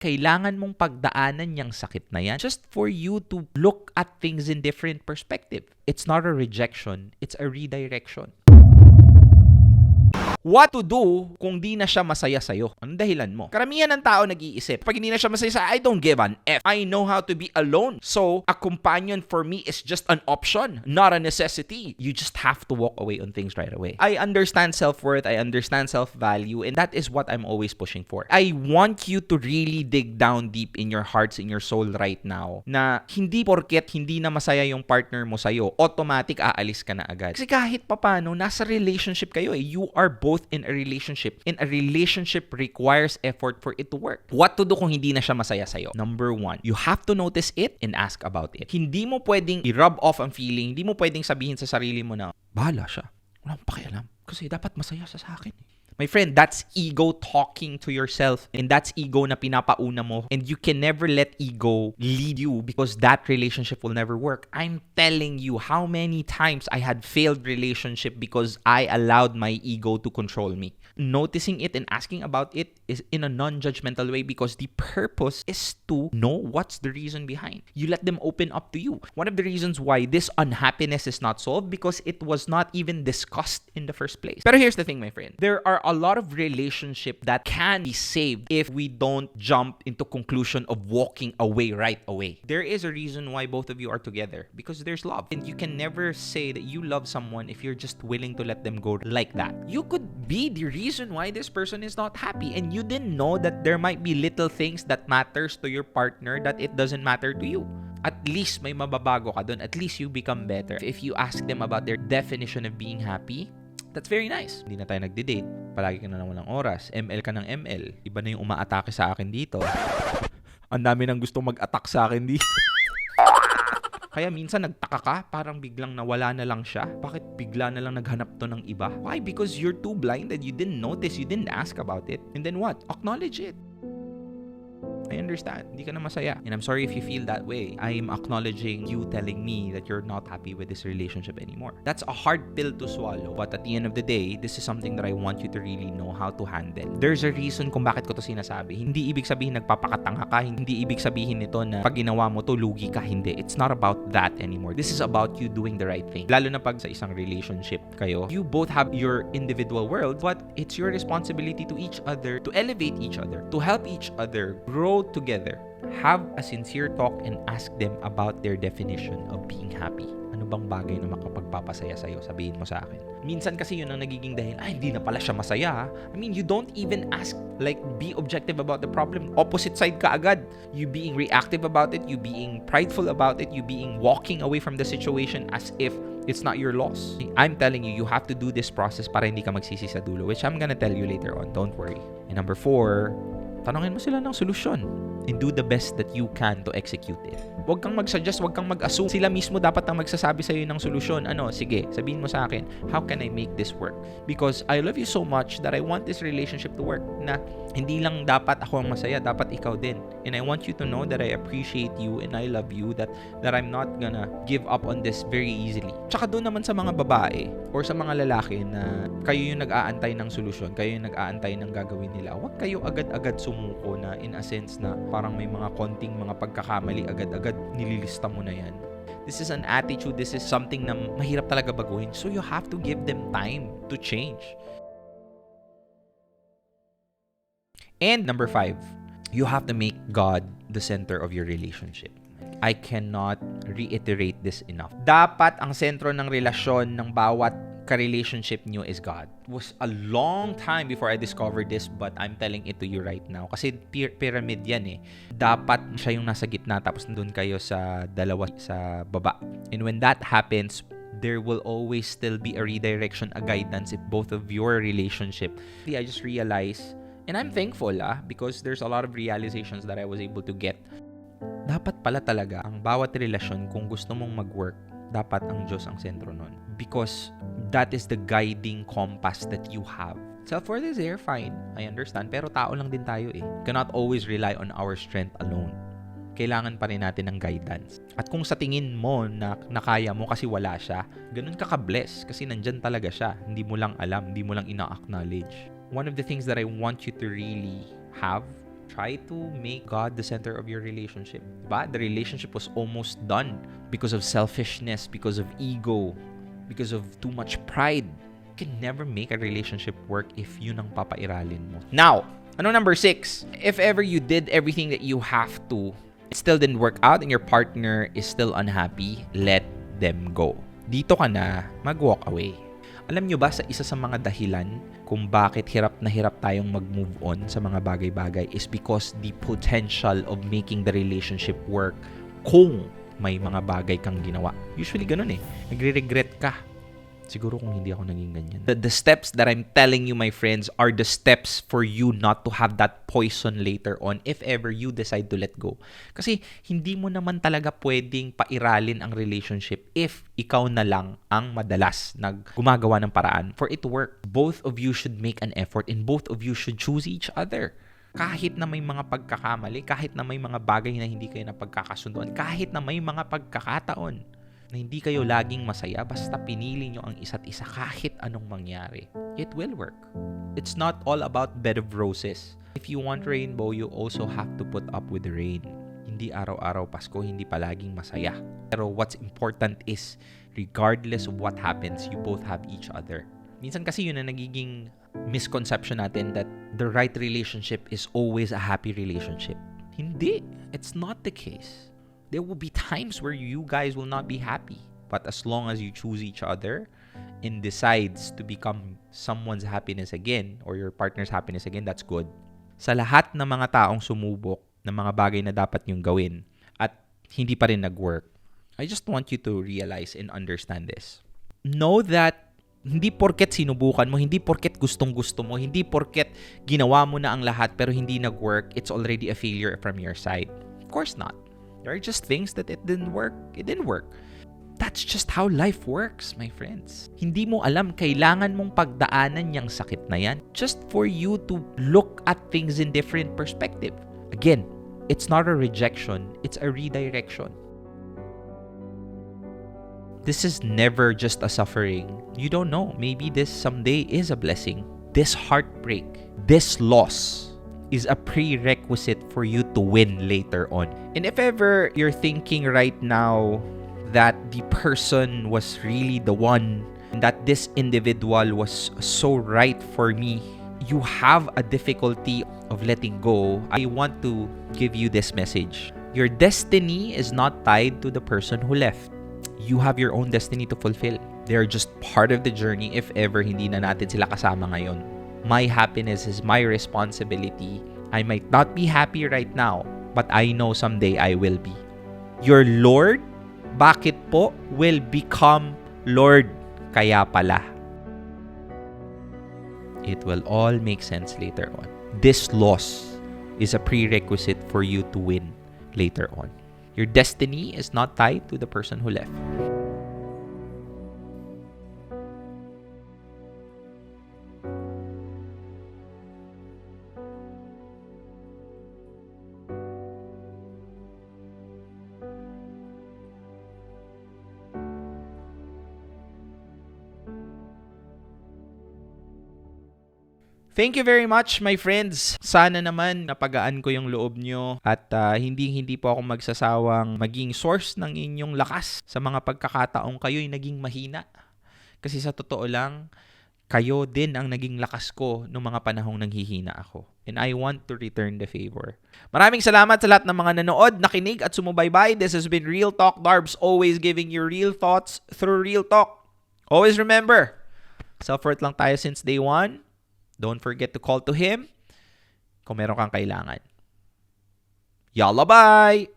kailangan mong pagdaanan yung sakit na yan just for you to look at things in different perspective. It's not a rejection, it's a redirection. What to do kung di na siya masaya sa'yo? Anong dahilan mo? Karamihan ng tao nag-iisip, pag hindi na siya masaya sa'yo, I don't give an F. I know how to be alone. So, a companion for me is just an option, not a necessity. You just have to walk away on things right away. I understand self-worth, I understand self-value, and that is what I'm always pushing for. I want you to really dig down deep in your hearts, in your soul right now, na hindi porket hindi na masaya yung partner mo sa'yo, automatic aalis ka na agad. Kasi kahit papano, nasa relationship kayo eh. You are both in a relationship. And a relationship requires effort for it to work. What to do kung hindi na siya masaya sa'yo? Number one, you have to notice it and ask about it. Hindi mo pwedeng i-rub off ang feeling. Hindi mo pwedeng sabihin sa sarili mo na, bahala siya. Walang pakialam. Kasi dapat masaya siya sa akin. My friend, that's ego talking to yourself. And that's ego na pinapauna mo. And you can never let ego lead you because that relationship will never work. I'm telling you how many times I had failed relationship because I allowed my ego to control me. Noticing it and asking about it is in a non-judgmental way because the purpose is to know what's the reason behind. You let them open up to you. One of the reasons why this unhappiness is not solved because it was not even discussed in the first place. Pero here's the thing, my friend. There are a lot of relationship that can be saved if we don't jump into conclusion of walking away right away. There is a reason why both of you are together because there's love. And you can never say that you love someone if you're just willing to let them go like that. You could be the reason why this person is not happy and you didn't know that there might be little things that matters to your partner that it doesn't matter to you. At least may mababago ka dun. At least you become better. If you ask them about their definition of being happy, that's very nice. Hindi na tayo nagde-date. Palagi ka na lang walang oras. ML ka ng ML. Iba na yung umaatake sa akin dito. Ang dami nang gustong mag-attack sa akin dito. Kaya minsan nagtaka ka, parang biglang nawala na lang siya. Bakit bigla na lang naghanap to ng iba? Why? Because you're too blinded. You didn't notice. You didn't ask about it. And then what? Acknowledge it. I understand. Hindi ka na masaya. And I'm sorry if you feel that way. I'm acknowledging you telling me that you're not happy with this relationship anymore. That's a hard pill to swallow. But at the end of the day, this is something that I want you to really know how to handle. There's a reason kung bakit ko to sinasabi. Hindi ibig sabihin nagpapakatanga ka. Hindi ibig sabihin nito na pag ginawa mo to, lugi ka. Hindi. It's not about that anymore. This is about you doing the right thing. Lalo na pag sa isang relationship kayo, you both have your individual world, but it's your responsibility to each other, to elevate each other, to help each other grow together. Have a sincere talk and ask them about their definition of being happy. Ano bang bagay na makapagpapasaya sa'yo? Sabihin mo sa akin. Minsan kasi yun ang nagiging dahil, hindi na pala siya masaya. I mean, you don't even ask, like, be objective about the problem. Opposite side ka agad. You being reactive about it, you being prideful about it, you being walking away from the situation as if it's not your loss. I'm telling you, you have to do this process para hindi ka magsisi sa dulo, which I'm gonna tell you later on. Don't worry. And number 4, tanongin mo sila ng solusyon and do the best that you can to execute it. Huwag kang mag-suggest, huwag kang mag-assume. Sila mismo dapat ang magsasabi sa'yo ng solusyon. Sige, sabihin mo sa akin, how can I make this work? Because I love you so much that I want this relationship to work. Na hindi lang dapat ako ang masaya, dapat ikaw din. And I want you to know that I appreciate you and I love you, that I'm not gonna give up on this very easily. Tsaka doon naman sa mga babae or sa mga lalaki na kayo yung nag-aantay ng solusyon, kayo yung nag-aantay ng gagawin nila. Huwag kayo agad-agad sumuko na in a sense na parang may mga konting mga pagkakamali agad-agad nililista mo na yan. This is an attitude, this is something na mahirap talaga baguhin. So you have to give them time to change. And number 5, you have to make God the center of your relationship. I cannot reiterate this enough. Dapat ang sentro ng relasyon ng bawat ka-relationship nyo is God. It was a long time before I discovered this, but I'm telling it to you right now. Kasi pyramid yan eh. Dapat siya yung nasa gitna, tapos nandun kayo sa dalawa sa baba. And when that happens, there will always still be a redirection, a guidance if both of your relationship. I just realized, and I'm thankful because there's a lot of realizations that I was able to get. Dapat pala talaga ang bawat relasyon, kung gusto mong mag-work, dapat ang Diyos ang sentro nun. Because that is the guiding compass that you have. Self-worth is there, fine. I understand. Pero tao lang din tayo eh. Cannot always rely on our strength alone. Kailangan pa rin natin ng guidance. At kung sa tingin mo na kaya mo kasi wala siya, ganun ka ka-bless kasi nandyan talaga siya. Hindi mo lang alam, hindi mo lang ina-acknowledge. One of the things that I want you to really have Try to make God the center of your relationship. Diba? The relationship was almost done because of selfishness, because of ego, because of too much pride. You can never make a relationship work if yun ang papairalin mo. Now, ano number 6? If ever you did everything that you have to, it still didn't work out and your partner is still unhappy, let them go. Dito ka na mag-walk away. Alam nyo ba sa isa sa mga dahilan kung bakit hirap na hirap tayong mag-move on sa mga bagay-bagay is because the potential of making the relationship work kung may mga bagay kang ginawa. Usually ganun eh. Nagre-regret ka. Siguro kung hindi ako naging ganyan. The steps that I'm telling you, my friends, are the steps for you not to have that poison later on if ever you decide to let go. Kasi hindi mo naman talaga pwedeng pairalin ang relationship if ikaw na lang ang madalas gumagawa ng paraan for it to work. Both of you should make an effort and both of you should choose each other. Kahit na may mga pagkakamali, kahit na may mga bagay na hindi kayo napagkakasunduan, kahit na may mga pagkakataon na hindi kayo laging masaya, basta pinili nyo ang isa't isa kahit anong mangyari. It will work. It's not all about bed of roses. If you want rainbow, you also have to put up with the rain. Hindi araw-araw Pasko, hindi palaging masaya. Pero what's important is, regardless of what happens, you both have each other. Minsan kasi yun na nagiging misconception natin that the right relationship is always a happy relationship. Hindi. It's not the case. There will be times where you guys will not be happy. But as long as you choose each other and decides to become someone's happiness again or your partner's happiness again, that's good. Sa lahat ng mga taong sumubok ng mga bagay na dapat nyong gawin at hindi pa rin nag-work, I just want you to realize and understand this. Know that hindi porket sinubukan mo, hindi porket gustong-gusto mo, hindi porket ginawa mo na ang lahat pero hindi nag-work, it's already a failure from your side. Of course not. There are just things that it didn't work. It didn't work. That's just how life works, my friends. Hindi mo alam, kailangan mong pagdaanan yung sakit na yan just for you to look at things in different perspective. Again, it's not a rejection. It's a redirection. This is never just a suffering. You don't know. Maybe this someday is a blessing. This heartbreak, this loss is a prerequisite for you to win later on. And if ever you're thinking right now that the person was really the one, that this individual was so right for me, you have a difficulty of letting go, I want to give you this message. Your destiny is not tied to the person who left. You have your own destiny to fulfill. They're just part of the journey if ever hindi na natin sila kasama ngayon. My happiness is my responsibility. I might not be happy right now, but I know someday I will be. Your Lord, bakit po, will become Lord. Kaya pala. It will all make sense later on. This loss is a prerequisite for you to win later on. Your destiny is not tied to the person who left. Thank you very much, my friends. Sana naman napagaan ko yung loob nyo at hindi po ako magsasawang maging source ng inyong lakas sa mga pagkakataong kayo'y naging mahina. Kasi sa totoo lang, kayo din ang naging lakas ko noong mga panahong nanghihina ako. And I want to return the favor. Maraming salamat sa lahat ng mga nanood, nakinig at sumubaybay. This has been Real Talk Darbs, always giving you real thoughts through real talk. Always remember, self-worth lang tayo since day one. Don't forget to call to Him kung meron kang kailangan. Yalla, bye!